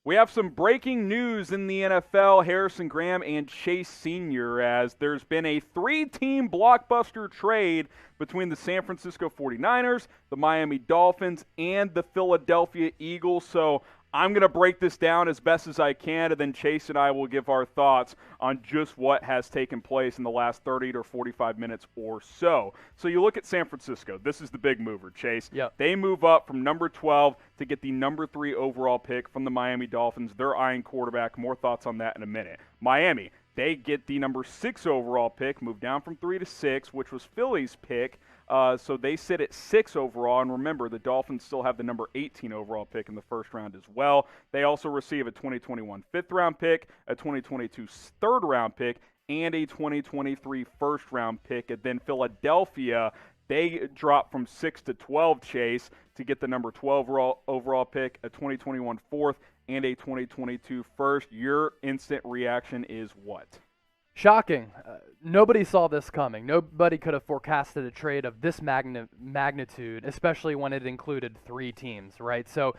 We have some breaking news in the NFL, Harrison Graham and Chase Sr., as there's been a three-team blockbuster trade between the San Francisco 49ers, the Miami Dolphins, and the Philadelphia Eagles. So I'm going to break this down as best as I can, and then Chase and I will give our thoughts on just what has taken place in the last 30 to 45 minutes or so. So you look at San Francisco. This is the big mover, Chase. Yep. They move up from number 12 to get the number 3 overall pick from the Miami Dolphins. They're eyeing quarterback. More thoughts on that in a minute. Miami, they get the number 6 overall pick, move down from 3 to 6, which was Philly's pick. So they sit at 6 overall, and remember, the Dolphins still have the number 18 overall pick in the first round as well. They also receive a 2021 fifth-round pick, a 2022 third-round pick, and a 2023 first-round pick. And then Philadelphia, they drop from 6 to 12, Chase, to get the number 12 overall pick, a 2021 fourth, and a 2022 first. Your instant reaction is what? Shocking. Nobody saw this coming. Nobody could have forecasted a trade of this magnitude, especially when it included 3 teams, right? So,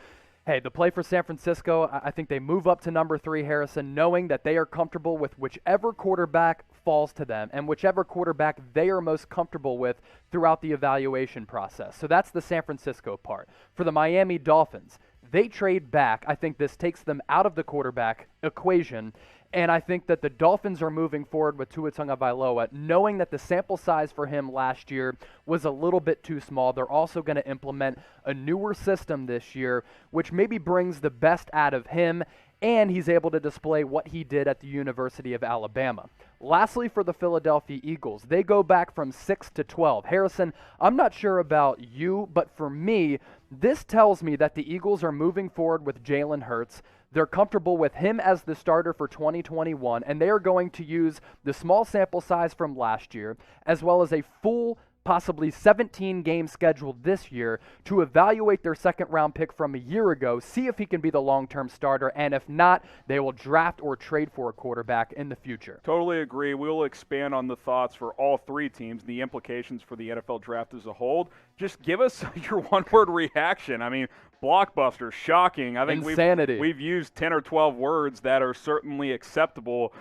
hey, the play for San Francisco, I think they move up to number 3, Harrison, knowing that they are comfortable with whichever quarterback falls to them and whichever quarterback they are most comfortable with throughout the evaluation process. So that's the San Francisco part. For the Miami Dolphins, they trade back. I think this takes them out of the quarterback equation. And I think that the Dolphins are moving forward with Tua Tagovailoa, knowing that the sample size for him last year was a little bit too small. They're also going to implement a newer system this year, which maybe brings the best out of him, and he's able to display what he did at the University of Alabama. Lastly, for the Philadelphia Eagles, they go back from 6 to 12. Harrison, I'm not sure about you, but for me, this tells me that the Eagles are moving forward with Jalen Hurts. They're comfortable with him as the starter for 2021, and they are going to use the small sample size from last year, as well as a full, possibly 17-game schedule this year, to evaluate their second-round pick from a year ago, see if he can be the long-term starter, and if not, they will draft or trade for a quarterback in the future. Totally agree. We'll expand on the thoughts for all 3 teams, the implications for the NFL draft as a whole. Just give us your one-word reaction. I mean, blockbuster, shocking. I think we've used 10 or 12 words that are certainly acceptable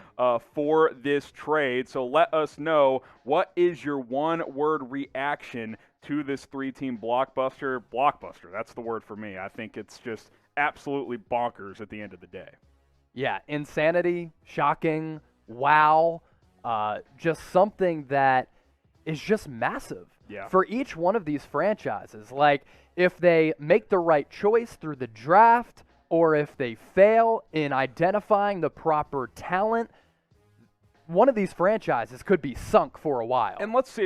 for this trade. So let us know, what is your one-word reaction to this 3-team blockbuster? Blockbuster, that's the word for me. I think it's just absolutely bonkers at the end of the day. Yeah, insanity, shocking, wow, just something that is just massive. Yeah. For each one of these franchises. Like, if they make the right choice through the draft, or if they fail in identifying the proper talent, one of these franchises could be sunk for a while. And let's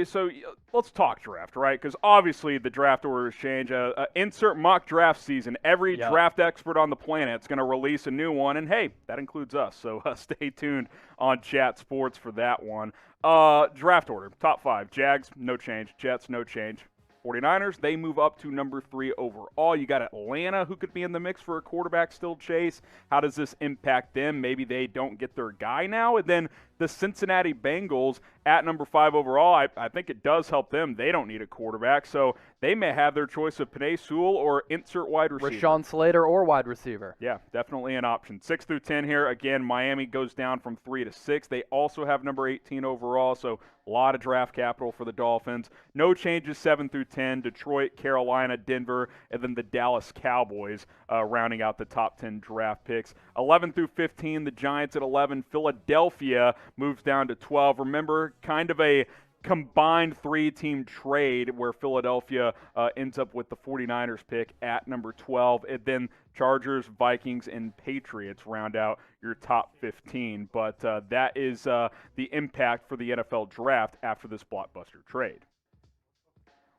talk draft, right? Because obviously the draft orders change. Insert mock draft season. Every draft expert on the planet is going to release a new one, and hey, that includes us. So stay tuned on Chat Sports for that one. Draft order, top 5. Jags, no change. Jets, no change. 49ers, they move up to number 3 overall. You got Atlanta, who could be in the mix for a quarterback still, Chase. How does this impact them? Maybe they don't get their guy now. And then the Cincinnati Bengals at number 5 overall, I think it does help them. They don't need a quarterback, so they may have their choice of Penei Sewell or insert wide receiver. Rashawn Slater or wide receiver. Yeah, definitely an option. 6 through 10 here. Again, Miami goes down from 3 to 6. They also have number 18 overall, so a lot of draft capital for the Dolphins. No changes 7 through 10. Detroit, Carolina, Denver, and then the Dallas Cowboys rounding out the top 10 draft picks. 11 through 15, the Giants at 11. Philadelphia moves down to 12. Remember, kind of a combined 3-team trade where Philadelphia ends up with the 49ers pick at number 12, and then Chargers, Vikings, and Patriots round out your top 15. But that is the impact for the NFL draft after this blockbuster trade.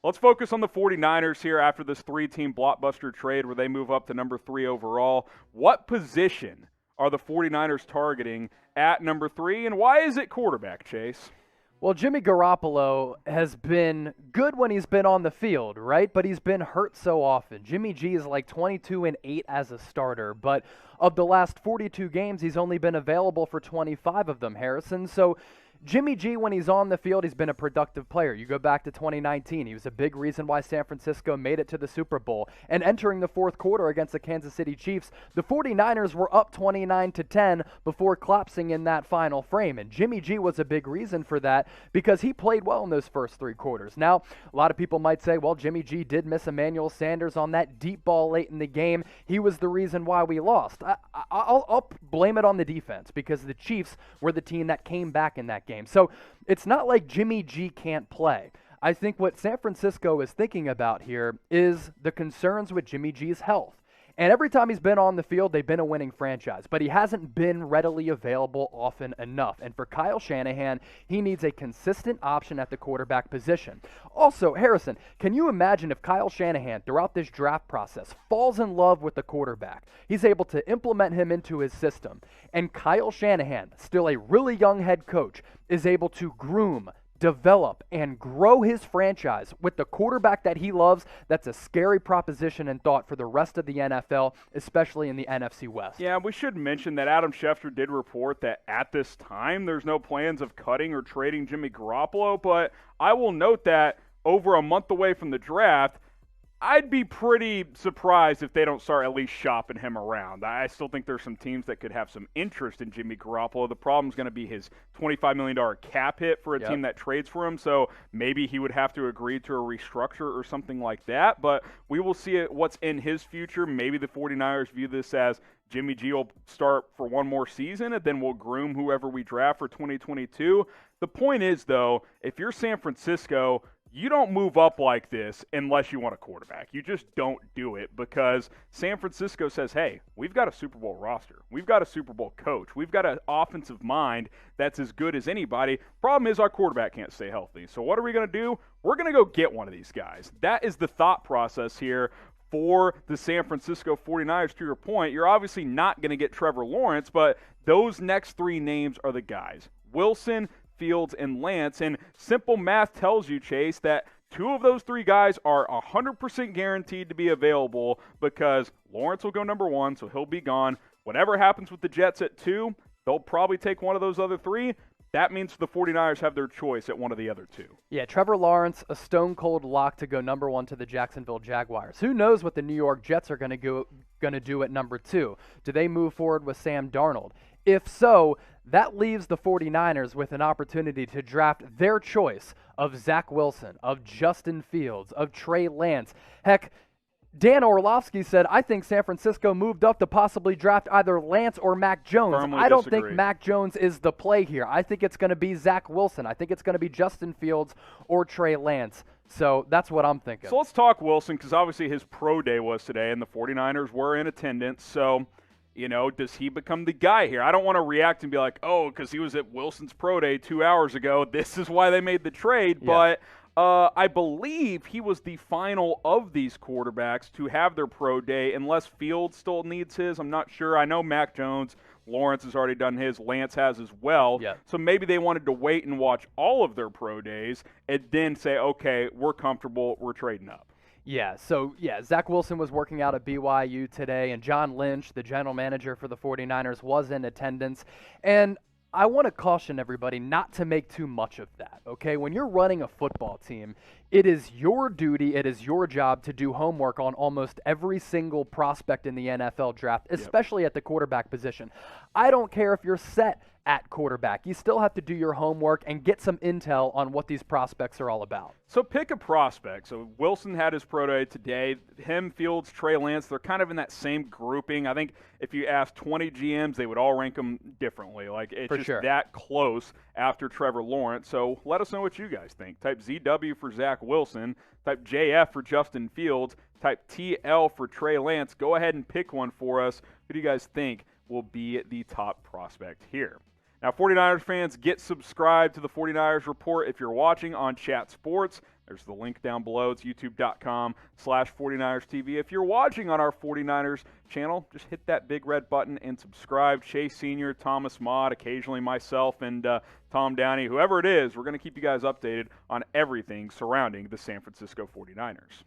Let's focus on the 49ers here after this 3-team blockbuster trade where they move up to number 3 overall. What position are the 49ers targeting at number 3, and why is it quarterback, Chase? Well, Jimmy Garoppolo has been good when he's been on the field, right? But he's been hurt so often. Jimmy G is like 22-8 as a starter, but of the last 42 games, he's only been available for 25 of them, Harrison. So Jimmy G, when he's on the field, he's been a productive player. You go back to 2019, he was a big reason why San Francisco made it to the Super Bowl. And entering the fourth quarter against the Kansas City Chiefs, the 49ers were up 29-10 before collapsing in that final frame. And Jimmy G was a big reason for that because he played well in those first three quarters. Now, a lot of people might say, well, Jimmy G did miss Emmanuel Sanders on that deep ball late in the game. He was the reason why we lost. I'll blame it on the defense because the Chiefs were the team that came back in that game. So it's not like Jimmy G can't play. I think what San Francisco is thinking about here is the concerns with Jimmy G's health. And every time he's been on the field, they've been a winning franchise. But he hasn't been readily available often enough. And for Kyle Shanahan, he needs a consistent option at the quarterback position. Also, Harrison, can you imagine if Kyle Shanahan, throughout this draft process, falls in love with the quarterback? He's able to implement him into his system. And Kyle Shanahan, still a really young head coach, is able to groom, develop, and grow his franchise with the quarterback that he loves. That's a scary proposition and thought for the rest of the NFL, especially in the NFC West. Yeah, we should mention that Adam Schefter did report that at this time there's no plans of cutting or trading Jimmy Garoppolo, but I will note that over a month away from the draft, I'd be pretty surprised if they don't start at least shopping him around. I still think there's some teams that could have some interest in Jimmy Garoppolo. The problem's going to be his $25 million cap hit for a team that trades for him, so maybe he would have to agree to a restructure or something like that. But we will see what's in his future. Maybe the 49ers view this as Jimmy G will start for one more season, and then we'll groom whoever we draft for 2022. The point is, though, if you're San Francisco, you don't move up like this unless you want a quarterback. You just don't do it because San Francisco says, hey, we've got a Super Bowl roster. We've got a Super Bowl coach. We've got an offensive mind that's as good as anybody. Problem is our quarterback can't stay healthy. So what are we going to do? We're going to go get one of these guys. That is the thought process here for the San Francisco 49ers. To your point, you're obviously not going to get Trevor Lawrence, but those next three names are the guys. Wilson, Fields, and Lance, and simple math tells you, Chase, that two of those three guys are 100% guaranteed to be available because Lawrence will go number one, so he'll be gone. Whatever happens with the Jets at 2, they'll probably take one of those other 3. That means the 49ers have their choice at one of the other 2. Yeah, Trevor Lawrence, a stone-cold lock to go number 1 to the Jacksonville Jaguars. Who knows what the New York Jets are going to do at number 2? Do they move forward with Sam Darnold? If so, that leaves the 49ers with an opportunity to draft their choice of Zach Wilson, of Justin Fields, of Trey Lance. Heck, Dan Orlovsky said, I think San Francisco moved up to possibly draft either Lance or Mac Jones. I don't think Mac Jones is the play here. I think it's going to be Zach Wilson. I think it's going to be Justin Fields or Trey Lance. So that's what I'm thinking. So let's talk Wilson because obviously his pro day was today and the 49ers were in attendance. So, you know, does he become the guy here? I don't want to react and be like, oh, because he was at Wilson's pro day 2 hours ago. This is why they made the trade. Yeah. But I believe he was the final of these quarterbacks to have their pro day, unless Fields still needs his. I'm not sure. I know Mac Jones, Lawrence has already done his. Lance has as well. Yeah. So maybe they wanted to wait and watch all of their pro days and then say, okay, we're comfortable, we're trading up. Yeah, so, Zach Wilson was working out at BYU today, and John Lynch, the general manager for the 49ers, was in attendance. And I want to caution everybody not to make too much of that, okay? When you're running a football team, it is your duty, it is your job to do homework on almost every single prospect in the NFL draft, especially at the quarterback position. I don't care if you're set at quarterback. You still have to do your homework and get some intel on what these prospects are all about. So pick a prospect. So Wilson had his pro day today. Him, Fields, Trey Lance, they're kind of in that same grouping. I think if you ask 20 GMs, they would all rank them differently. Like it's just that close after Trevor Lawrence. So let us know what you guys think. Type ZW for Zach Wilson. Type JF for Justin Fields. Type TL for Trey Lance. Go ahead and pick one for us. Who do you guys think will be the top prospect here? Now, 49ers fans, get subscribed to the 49ers Report if you're watching on Chat Sports. There's the link down below. It's youtube.com/49ers TV. If you're watching on our 49ers channel, just hit that big red button and subscribe. Chase Sr., Thomas Maude, occasionally myself, and Tom Downey, whoever it is, we're going to keep you guys updated on everything surrounding the San Francisco 49ers.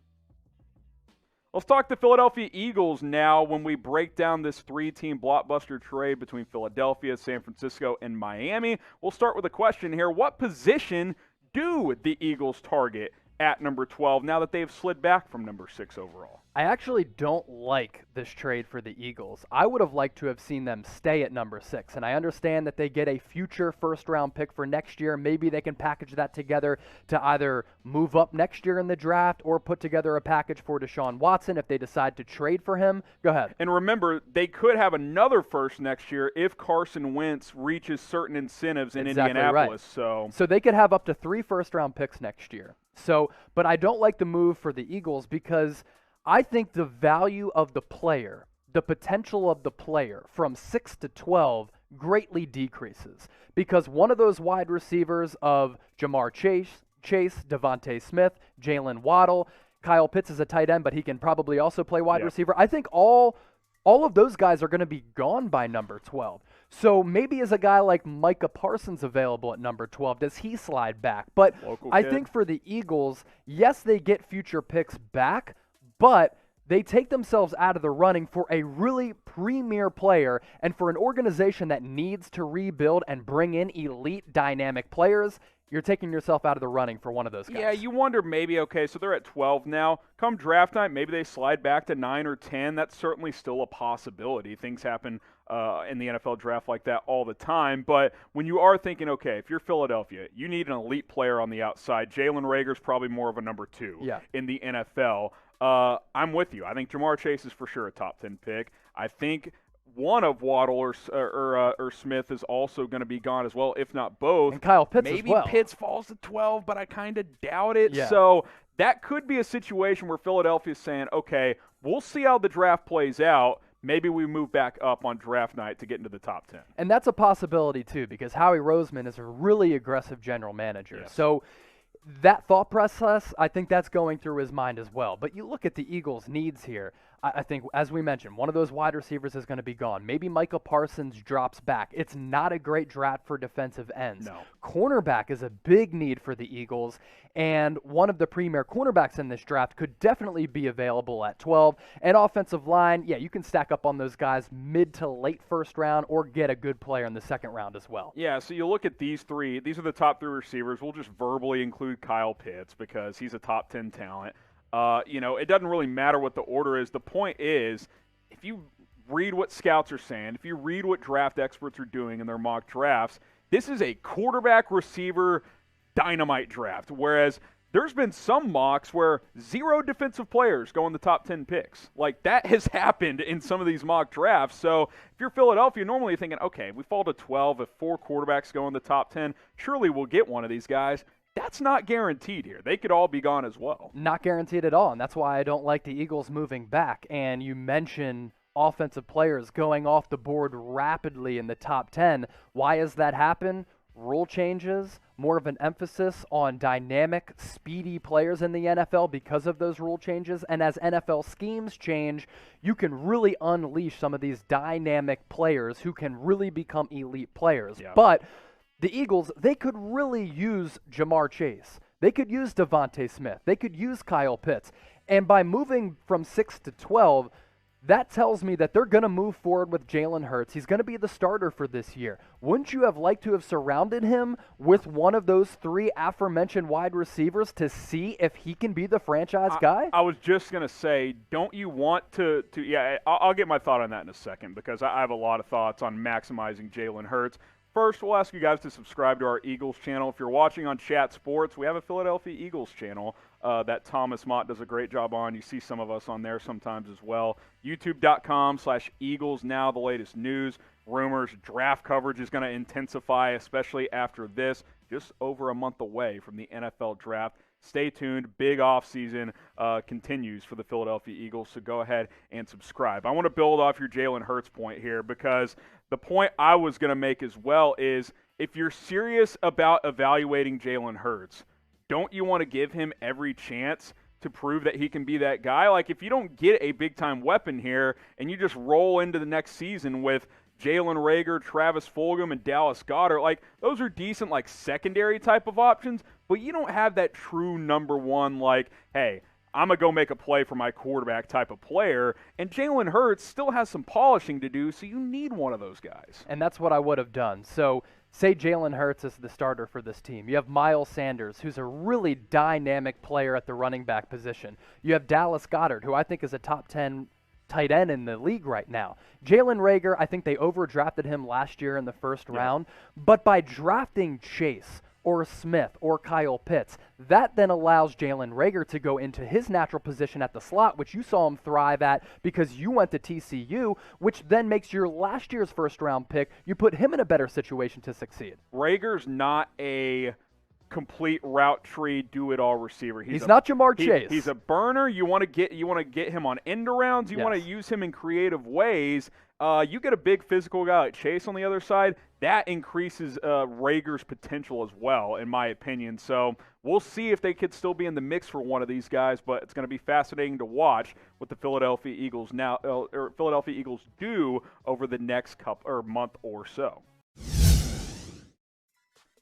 Let's talk the Philadelphia Eagles now when we break down this 3-team blockbuster trade between Philadelphia, San Francisco, and Miami. We'll start with a question here. What position do the Eagles target at number 12 now that they've slid back from number 6 overall? I actually don't like this trade for the Eagles. I would have liked to have seen them stay at number 6, and I understand that they get a future first-round pick for next year. Maybe they can package that together to either move up next year in the draft or put together a package for Deshaun Watson if they decide to trade for him. Go ahead. And remember, they could have another first next year if Carson Wentz reaches certain incentives in Indianapolis. Right. So they could have up to 3 first-round picks next year. But I don't like the move for the Eagles because I think the value of the player, the potential of the player from 6 to 12 greatly decreases because one of those wide receivers of Jamar Chase, Devontae Smith, Jalen Waddle, Kyle Pitts is a tight end, but he can probably also play wide receiver. I think all of those guys are going to be gone by number 12. So maybe as a guy like Micah Parsons available at number 12, does he slide back? But I think for the Eagles, yes, they get future picks back, but they take themselves out of the running for a really premier player and for an organization that needs to rebuild and bring in elite dynamic players. You're taking yourself out of the running for one of those guys. Yeah, you wonder maybe, okay, so they're at 12 now. Come draft night, maybe they slide back to 9 or 10. That's certainly still a possibility. Things happen in the NFL draft like that all the time. But when you are thinking, okay, if you're Philadelphia, you need an elite player on the outside. Jalen Reagor's probably more of a number 2 in the NFL. I'm with you. I think Jamar Chase is for sure a top 10 pick. I think one of Waddle or Smith is also going to be gone as well, if not both. And Kyle Pitts Maybe as well. Pitts falls to 12, but I kind of doubt it. Yeah. So that could be a situation where Philadelphia's saying, okay, we'll see how the draft plays out. Maybe we move back up on draft night to get into the top 10. And that's a possibility, too, because Howie Roseman is a really aggressive general manager. Yes. So that thought process, I think that's going through his mind as well. But you look at the Eagles' needs here. I think, as we mentioned, one of those wide receivers is going to be gone. Maybe Micah Parsons drops back. It's not a great draft for defensive ends. No. Cornerback is a big need for the Eagles, and one of the premier cornerbacks in this draft could definitely be available at 12. And offensive line, yeah, you can stack up on those guys mid to late first round or get a good player in the second round as well. Yeah, so you look at these 3. These are the top 3 receivers. We'll just verbally include Kyle Pitts because he's a top 10 talent. It doesn't really matter what the order is. The point is, if you read what scouts are saying, if you read what draft experts are doing in their mock drafts, this is a quarterback receiver dynamite draft, whereas there's been some mocks where 0 defensive players go in the top 10 picks. Like, that has happened in some of these mock drafts. So if you're Philadelphia, normally you're thinking, okay, we fall to 12. If 4 quarterbacks go in the top 10, surely we'll get one of these guys. That's not guaranteed here. They could all be gone as well. Not guaranteed at all, and that's why I don't like the Eagles moving back. And you mentioned offensive players going off the board rapidly in the top 10. Why has that happened? Rule changes, more of an emphasis on dynamic, speedy players in the NFL because of those rule changes. And as NFL schemes change, you can really unleash some of these dynamic players who can really become elite players. Yeah. But the Eagles, they could really use Jamar Chase. They could use Devontae Smith. They could use Kyle Pitts. And by moving from 6 to 12, that tells me that they're going to move forward with Jalen Hurts. He's going to be the starter for this year. Wouldn't you have liked to have surrounded him with one of those 3 aforementioned wide receivers to see if he can be the franchise guy? I was just going to say, don't you want to yeah, I'll get my thought on that in a second because I have a lot of thoughts on maximizing Jalen Hurts. First, we'll ask you guys to subscribe to our Eagles channel. If you're watching on Chat Sports, we have a Philadelphia Eagles channel that Thomas Mott does a great job on. You see some of us on there sometimes as well. YouTube.com/Eagles Now, the latest news, rumors, draft coverage is going to intensify, especially after this, just over a month away from the NFL draft. Stay tuned. Big offseason continues for the Philadelphia Eagles, so go ahead and subscribe. I want to build off your Jalen Hurts point here because the point I was going to make as well is if you're serious about evaluating Jalen Hurts, don't you want to give him every chance to prove that he can be that guy? Like, if you don't get a big-time weapon here and you just roll into the next season with Jalen Reagor, Travis Fulgham, and Dallas Goedert, like, those are decent, like, secondary type of options, but you don't have that true number one, like, hey, I'm going to go make a play for my quarterback type of player. And Jalen Hurts still has some polishing to do, so you need one of those guys. And that's what I would have done. So say Jalen Hurts is the starter for this team. You have Miles Sanders, who's a really dynamic player at the running back position. You have Dallas Goedert, who I think is a top 10 tight end in the league right now. Jalen Reagor, I think they overdrafted him last year in the first round. But by drafting Chase or Smith or Kyle Pitts, that then allows Jalen Reagor to go into his natural position at the slot, which you saw him thrive at because you went to TCU, which then makes your last year's first-round pick, you put him in a better situation to succeed. Reagor's not a complete route tree do-it-all receiver. He's not Jamar Chase. He's a burner. You want to get him on end arounds. You want to use him in creative ways. You get a big physical guy like Chase on the other side, that increases Reagor's potential as well, in my opinion. So we'll see if they could still be in the mix for one of these guys, but it's going to be fascinating to watch what the Philadelphia Eagles do over the next month or so.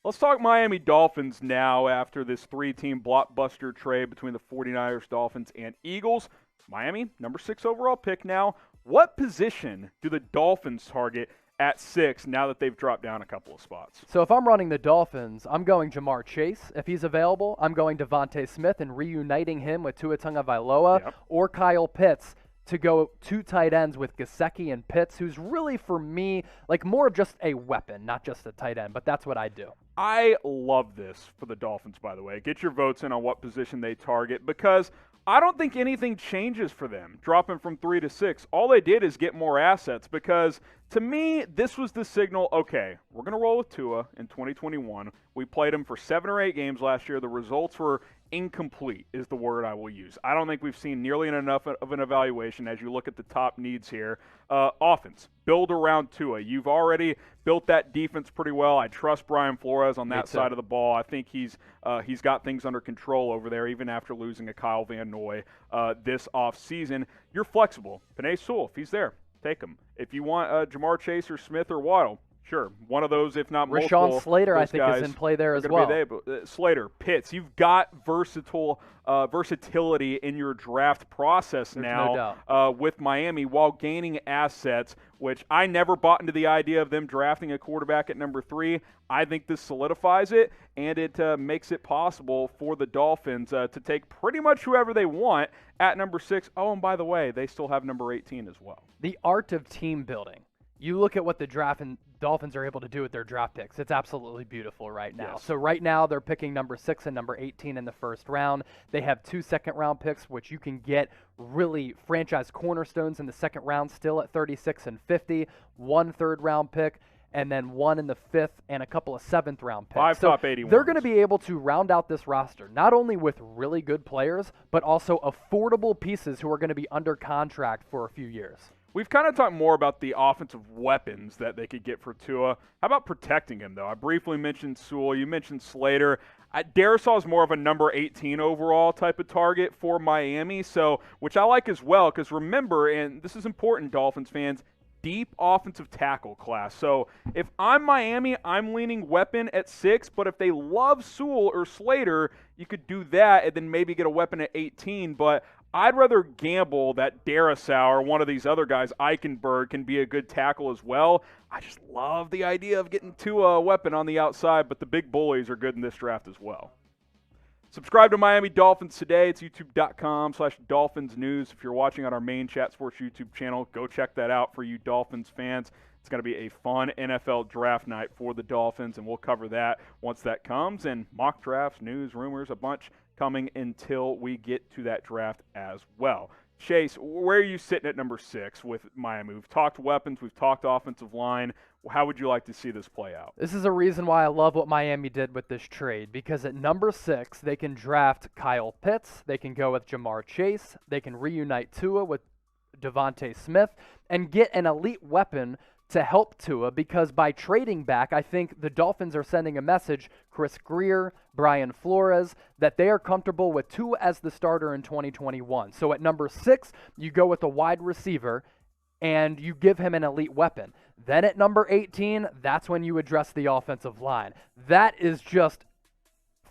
Let's talk Miami Dolphins now after this 3-team blockbuster trade between the 49ers, Dolphins, and Eagles. Miami, number 6 overall pick now. What position do the Dolphins target at 6 now that they've dropped down a couple of spots? So if I'm running the Dolphins, I'm going Jamar Chase. If he's available, I'm going Devontae Smith and reuniting him with Tua Tagovailoa or Kyle Pitts to go 2 tight ends with Gesicki and Pitts, who's really, for me, like more of just a weapon, not just a tight end, but that's what I do. I love this for the Dolphins, by the way. Get your votes in on what position they target, because I don't think anything changes for them, dropping from 3 to 6. All they did is get more assets, because to me, this was the signal, okay, we're going to roll with Tua in 2021. We played him for 7 or 8 games last year. The results were incomplete is the word I will use. I don't think we've seen nearly enough of an evaluation as you look at the top needs here. Offense, build around Tua. You've already built that defense pretty well. I trust Brian Flores on that side of the ball. I think he's got things under control over there, even after losing a Kyle Van Noy this offseason. You're flexible. Penei Sewell, if he's there, take him. If you want Jamar Chase or Smith or Waddle, sure, one of those, if not multiple. Rashawn Slater, I think, is in play there as well. Slater, Pitts, you've got versatility in your draft process now with Miami while gaining assets, which I never bought into the idea of them drafting a quarterback at number 3. I think this solidifies it, and it makes it possible for the Dolphins to take pretty much whoever they want at number 6. Oh, and by the way, they still have number 18 as well. The art of team building. You look at what the Dolphins are able to do with their draft picks. It's absolutely beautiful right now. Yes. So right now they're picking number 6 and number 18 in the first round. They have 2 second-round picks, which you can get really franchise cornerstones in the second round still at 36 and 50, 1 third-round pick, and then 1 in the 5th and a couple of 7th-round picks. 5 top 81. They're going to be able to round out this roster, not only with really good players, but also affordable pieces who are going to be under contract for a few years. We've kind of talked more about the offensive weapons that they could get for Tua. How about protecting him, though? I briefly mentioned Sewell. You mentioned Slater. Darisaw is more of a number 18 overall type of target for Miami, so which I like as well, because remember, and this is important, Dolphins fans, deep offensive tackle class. So if I'm Miami, I'm leaning weapon at 6, but if they love Sewell or Slater, you could do that and then maybe get a weapon at 18, but I'd rather gamble that Darisaw or one of these other guys, Eichenberg, can be a good tackle as well. I just love the idea of getting to a weapon on the outside, but the big bullies are good in this draft as well. Subscribe to Miami Dolphins today. It's youtube.com/Dolphins News. If you're watching on our main Chat Sports YouTube channel, go check that out for you Dolphins fans. It's going to be a fun NFL draft night for the Dolphins, and we'll cover that once that comes. And mock drafts, news, rumors, a bunch coming until we get to that draft as well. Chase, where are you sitting at number 6 with Miami? We've talked weapons. We've talked offensive line. How would you like to see this play out? This is a reason why I love what Miami did with this trade, because at number 6, they can draft Kyle Pitts. They can go with Jamar Chase. They can reunite Tua with Devontae Smith and get an elite weapon to help Tua, because by trading back, I think the Dolphins are sending a message, Chris Grier, Brian Flores, that they are comfortable with Tua as the starter in 2021. So at number 6, you go with a wide receiver and you give him an elite weapon. Then at number 18, that's when you address the offensive line. That is just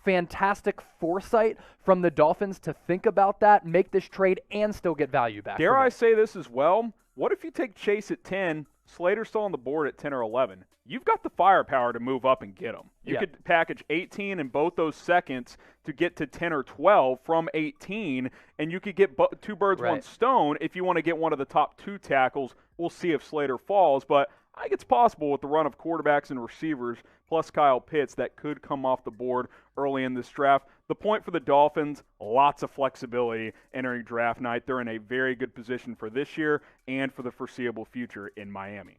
fantastic foresight from the Dolphins to think about that, make this trade, and still get value back. Dare I say this as well? What if you take Chase at 10, Slater's still on the board at 10 or 11? You've got the firepower to move up and get him. You could package 18 in both those seconds to get to 10 or 12 from 18, and you could get two birds, one stone if you want to get one of the top 2 tackles. We'll see if Slater falls, but I think it's possible with the run of quarterbacks and receivers, plus Kyle Pitts, that could come off the board early in this draft. The point for the Dolphins, lots of flexibility entering draft night. They're in a very good position for this year and for the foreseeable future in Miami.